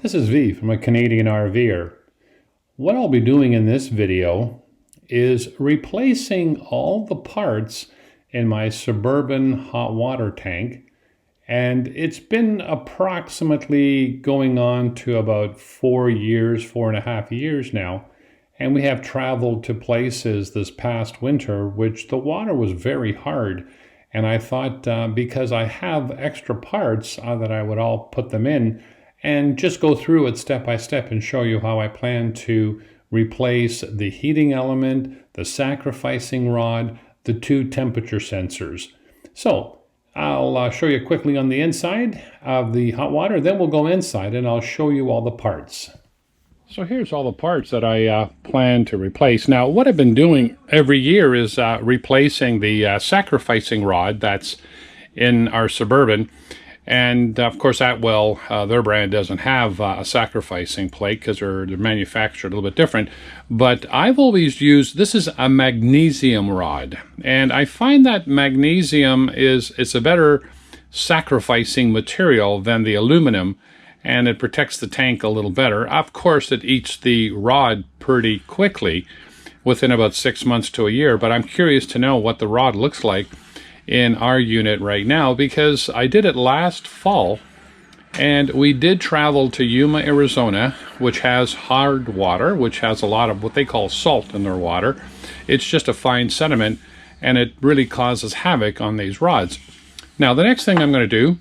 This is V from a Canadian RVer. What I'll be doing in this video is replacing all the parts in my Suburban hot water tank, and it's been approximately going on to about 4 years, 4.5 years now, and we have traveled to places this past winter which the water was very hard, and I thought because I have extra parts that I would all put them in and just go through it step by step and show you how I plan to replace the heating element, the sacrificing rod, the 2 temperature sensors. So I'll show you quickly on the inside of the hot water, then we'll go inside and I'll show you all the parts. So here's all the parts that I plan to replace. Now what I've been doing every year is replacing the sacrificing rod that's in our Suburban. And of course Atwell, their brand doesn't have a sacrificing plate because they're manufactured a little bit different. But I've always used, this is a magnesium rod. And I find that magnesium it's a better sacrificing material than the aluminum. And it protects the tank a little better. Of course, it eats the rod pretty quickly, within about 6 months to a year. But I'm curious to know what the rod looks like in our unit right now, because I did it last fall and we did travel to Yuma, Arizona, which has hard water, which has a lot of what they call salt in their water. It's just a fine sediment and it really causes havoc on these rods. Now the next thing I'm going to do,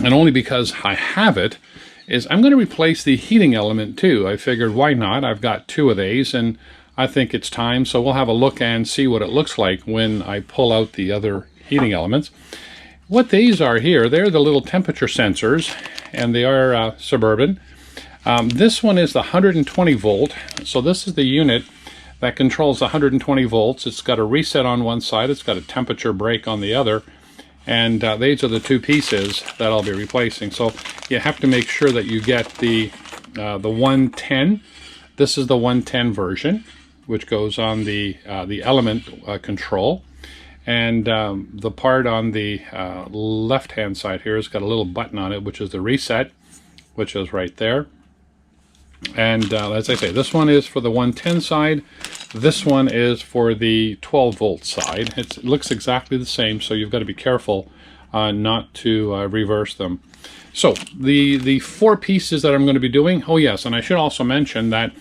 and only because I have it, is I'm going to replace the heating element too. I figured why not? I've got 2 of these and I think it's time, so we'll have a look and see what it looks like when I pull out the other heating elements. What these are here, they're the little temperature sensors, and they are Suburban. This one is the 120 volt, so this is the unit that controls 120 volts. It's got a reset on one side, it's got a temperature break on the other, and these are the 2 pieces that I'll be replacing. So you have to make sure that you get the 110. This is the 110 version, which goes on the element control. And the part on the left-hand side here has got a little button on it, which is the reset, which is right there. And as I say, this one is for the 110 side. This one is for the 12-volt side. It looks exactly the same, so you've got to be careful not to reverse them. So the 4 pieces that I'm going to be doing, oh yes, and I should also mention that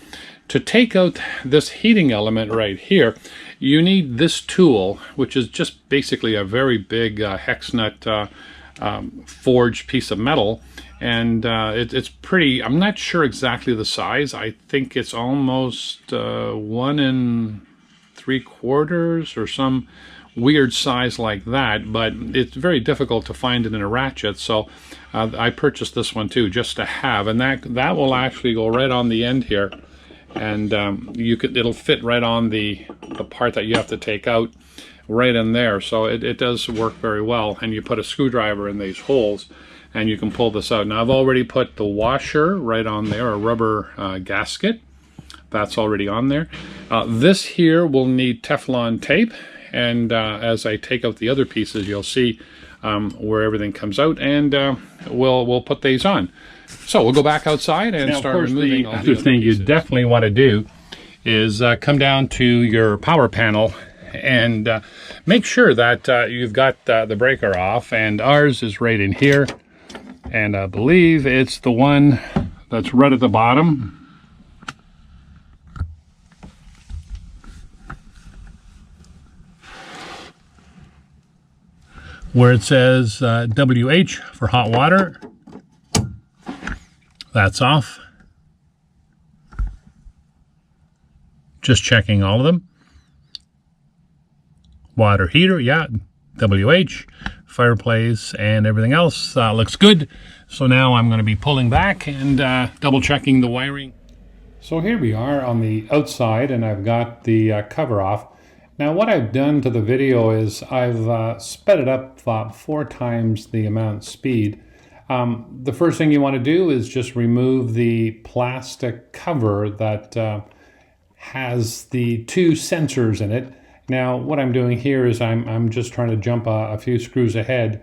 to take out this heating element right here, you need this tool, which is just basically a very big hex nut forged piece of metal. And it's pretty, I'm not sure exactly the size. I think it's almost 1 3/4 or some weird size like that, but it's very difficult to find it in a ratchet. So I purchased this one too, just to have, and that will actually go right on the end here. And it'll fit right on the part that you have to take out, right in there. So it does work very well. And you put a screwdriver in these holes and you can pull this out. Now I've already put the washer right on there, a rubber gasket that's already on there. This here will need Teflon tape, and as I take out the other pieces, you'll see where everything comes out, and we'll put these on. So we'll go back outside and start removing all the other thing pieces. You definitely want to do is come down to your power panel and make sure that you've got the breaker off, and ours is right in here, and I believe it's the one that's right at the bottom. Where it says WH for hot water. That's off. Just checking all of them. Water heater, yeah, WH, fireplace, and everything else looks good. So now I'm going to be pulling back and double checking the wiring. So here we are on the outside, and I've got the cover off. Now what I've done to the video is I've sped it up 4 times the amount speed. The first thing you want to do is just remove the plastic cover that has the 2 sensors in it. Now what I'm doing here is I'm just trying to jump a few screws ahead,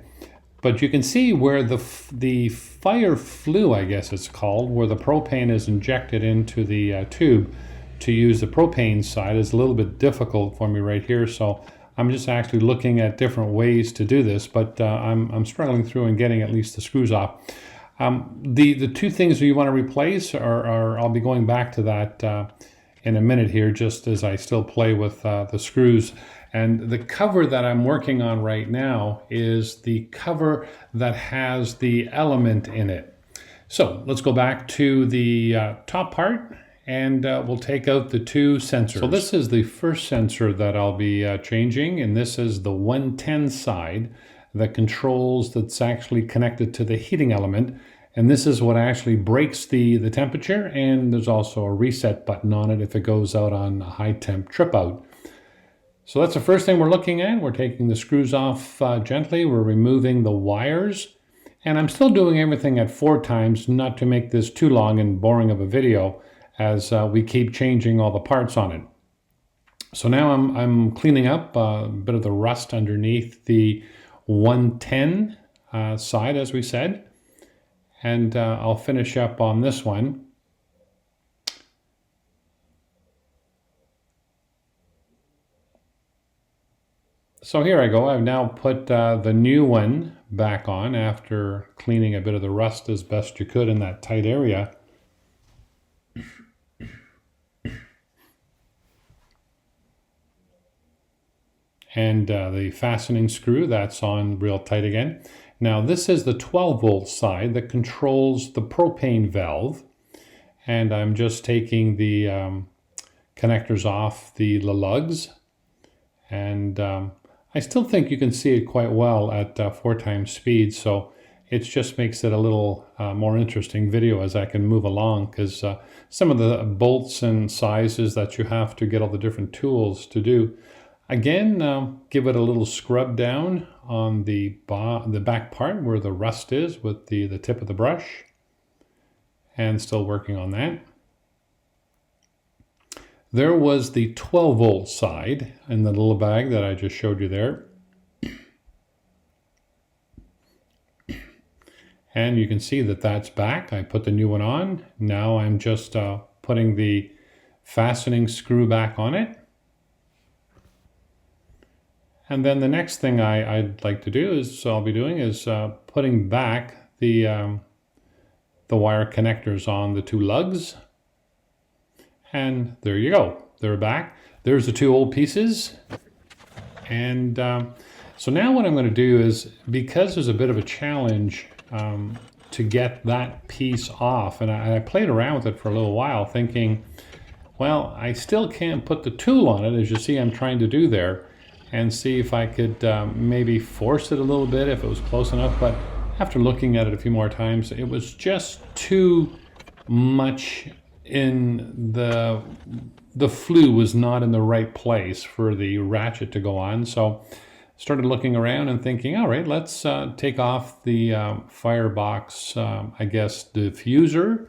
but you can see where the fire flue, I guess it's called, where the propane is injected into the tube to use the propane side is a little bit difficult for me right here. So I'm just actually looking at different ways to do this, but I'm struggling through and getting at least the screws off. The two things that you want to replace are I'll be going back to that in a minute here, just as I still play with the screws. And the cover that I'm working on right now is the cover that has the element in it. So let's go back to the top part, and we'll take out the two sensors. So this is the first sensor that I'll be changing, and this is the 110 side that controls, that's actually connected to the heating element. And this is what actually breaks the temperature, and there's also a reset button on it if it goes out on a high temp trip out. So that's the first thing we're looking at. We're taking the screws off gently. We're removing the wires. And I'm still doing everything at 4 times, not to make this too long and boring of a video, as we keep changing all the parts on it. So now I'm cleaning up a bit of the rust underneath the 110 side, as we said. And I'll finish up on this one. So here I go. I've now put the new one back on after cleaning a bit of the rust as best you could in that tight area. And the fastening screw, that's on real tight again. Now this is the 12 volt side that controls the propane valve. And I'm just taking the connectors off the lugs. And I still think you can see it quite well at 4 times speed, so it just makes it a little more interesting video as I can move along, because some of the bolts and sizes that you have to get all the different tools to do. Again, give it a little scrub down on the back part where the rust is with the tip of the brush, and still working on that. There was the 12 volt side in the little bag that I just showed you there. And you can see that that's back. I put the new one on. Now I'm just putting the fastening screw back on it. And then the next thing I'd like to do is, I'll be doing is putting back the wire connectors on the 2 lugs. And there you go, they're back. There's the 2 old pieces. And so now what I'm going to do is, because there's a bit of a challenge to get that piece off, and I played around with it for a little while thinking, well, I still can't put the tool on it, as you see I'm trying to do there, and see if I could maybe force it a little bit if it was close enough. But after looking at it a few more times, it was just too much in the flue was not in the right place for the ratchet to go on. So started looking around and thinking, all right, let's take off the Firebox, I guess, diffuser,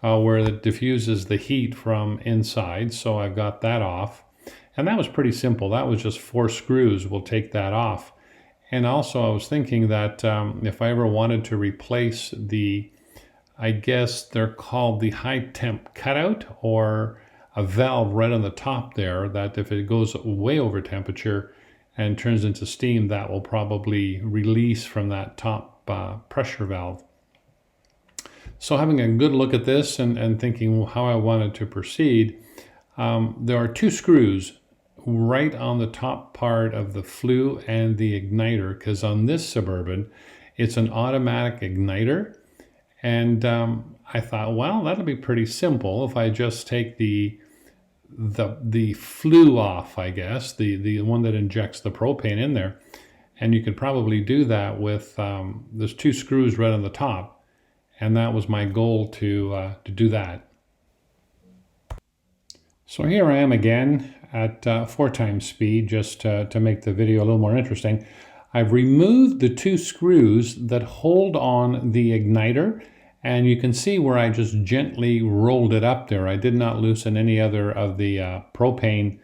where it diffuses the heat from inside. So I've got that off. And that was pretty simple. That was just 4 screws. We'll take that off. And also I was thinking that if I ever wanted to replace the, I guess they're called the high temp cutout, or a valve right on the top there, that if it goes way over temperature and turns into steam, that will probably release from that top pressure valve. So having a good look at this and thinking how I wanted to proceed, there are 2 screws right on the top part of the flue and the igniter, because on this Suburban, it's an automatic igniter. And I thought, well, that'll be pretty simple if I just take the flue off, I guess, the one that injects the propane in there. And you could probably do that with, there's 2 screws right on the top. And that was my goal to do that. So here I am again at 4 times speed, just to make the video a little more interesting. I've removed the 2 screws that hold on the igniter, and you can see where I just gently rolled it up there. I did not loosen any other of the propane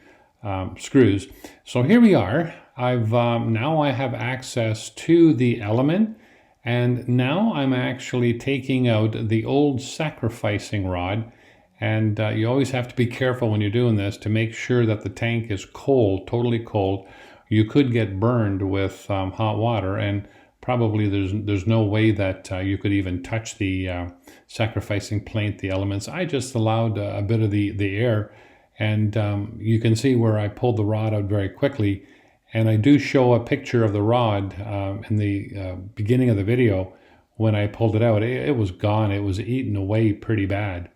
screws. So here we are. Now I have access to the element, And now I'm actually taking out the old sacrificing rod. And you always have to be careful when you're doing this to make sure that the tank is cold, totally cold. You could get burned with hot water, and probably there's no way that you could even touch the sacrificing plate, the elements. I just allowed a bit of the air, and you can see where I pulled the rod out very quickly. And I do show a picture of the rod in the beginning of the video. When I pulled it out, it was gone. It was eaten away pretty bad.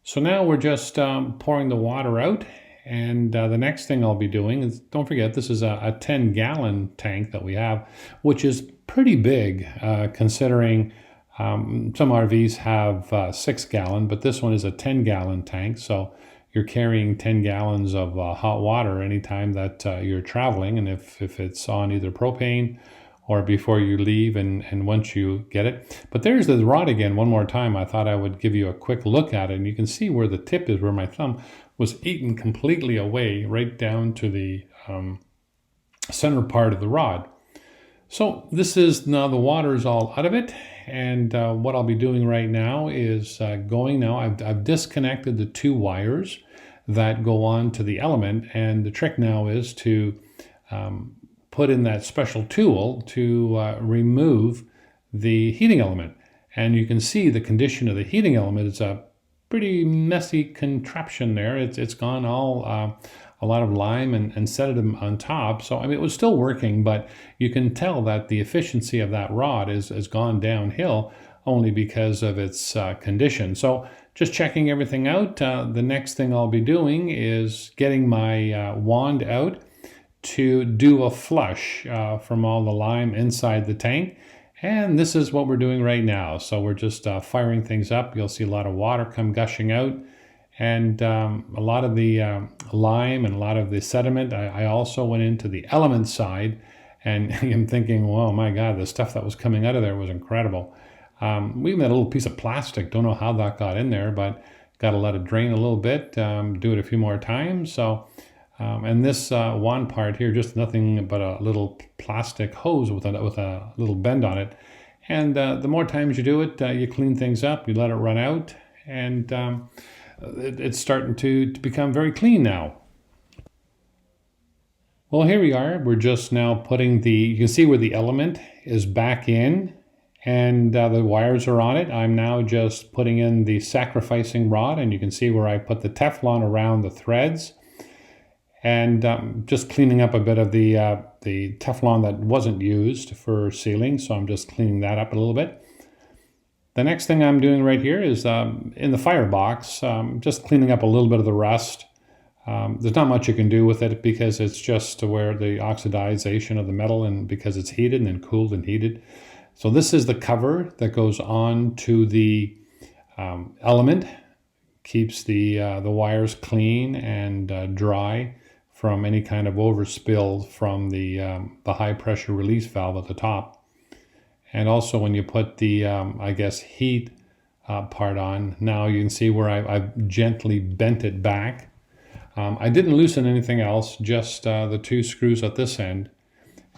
So now we're just pouring the water out, and the next thing I'll be doing is, don't forget, this is a 10-gallon tank that we have, which is pretty big considering some RVs have 6-gallon, but this one is a 10-gallon tank, so you're carrying 10 gallons of hot water anytime that you're traveling, and if it's on either propane or before you leave and once you get it. But there's the rod again one more time. I thought I would give you a quick look at it, and you can see where the tip is, where my thumb was eaten completely away right down to the center part of the rod. So this is now the water is all out of it, and what I'll be doing right now is I've disconnected the 2 wires that go on to the element, and the trick now is to put in that special tool to remove the heating element. And you can see the condition of the heating element. It's a pretty messy contraption there. It's gone all a lot of lime and sedative on top. So I mean, it was still working, but you can tell that the efficiency of that rod has gone downhill only because of its condition. So just checking everything out. The next thing I'll be doing is getting my wand out to do a flush from all the lime inside the tank. And this is what we're doing right now. So we're just firing things up. You'll see a lot of water come gushing out. And a lot of the lime and a lot of the sediment. I also went into the element side, and I'm thinking, oh my God, the stuff that was coming out of there was incredible. We even had a little piece of plastic. Don't know how that got in there, but got to let it drain a little bit, do it a few more times. So, and this one part here, just nothing but a little plastic hose with a little bend on it. And the more times you do it, you clean things up, you let it run out, and it's starting to become very clean now. Well, here we are. We're just now putting you can see where the element is back in, and the wires are on it. I'm now just putting in the sacrificing rod, and you can see where I put the Teflon around the threads, and just cleaning up a bit of the Teflon that wasn't used for sealing. So I'm just cleaning that up a little bit. The next thing I'm doing right here is in the Firebox, just cleaning up a little bit of the rust. There's not much you can do with it because it's just where the oxidization of the metal, and because it's heated and then cooled and heated. So this is the cover that goes on to the element, keeps the wires clean and dry from any kind of overspill from the high pressure release valve at the top. And also when you put the, I guess, heat part on, now you can see where I've gently bent it back. I didn't loosen anything else, just the 2 screws at this end.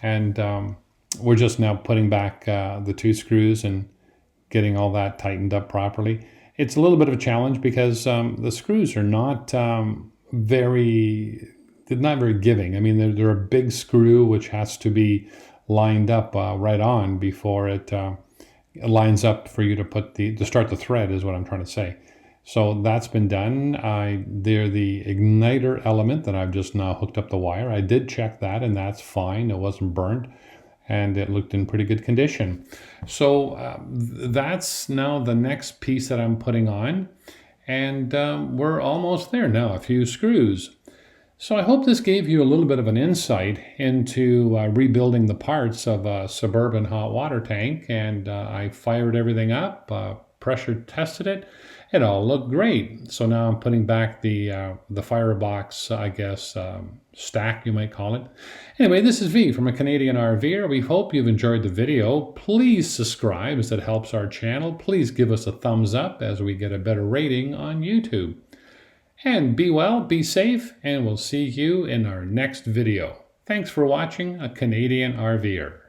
And we're just now putting back the 2 screws and getting all that tightened up properly. It's a little bit of a challenge because the screws are not very giving. I mean, they're a big screw which has to be lined up right on before it lines up for you to put to start the thread, is what I'm trying to say. So that's been done. They're the igniter element that I've just now hooked up the wire. I did check that, and that's fine. It wasn't burnt, and it looked in pretty good condition. So that's now the next piece that I'm putting on, and we're almost there now, a few screws. So I hope this gave you a little bit of an insight into rebuilding the parts of a Suburban hot water tank, and I fired everything up, pressure tested it. It all looked great. So now I'm putting back the Firebox, I guess, stack, you might call it. Anyway, this is V from A Canadian RVer. We hope you've enjoyed the video. Please subscribe as it helps our channel. Please give us a thumbs up as we get a better rating on YouTube. And be well, be safe, and we'll see you in our next video. Thanks for watching A Canadian RVer.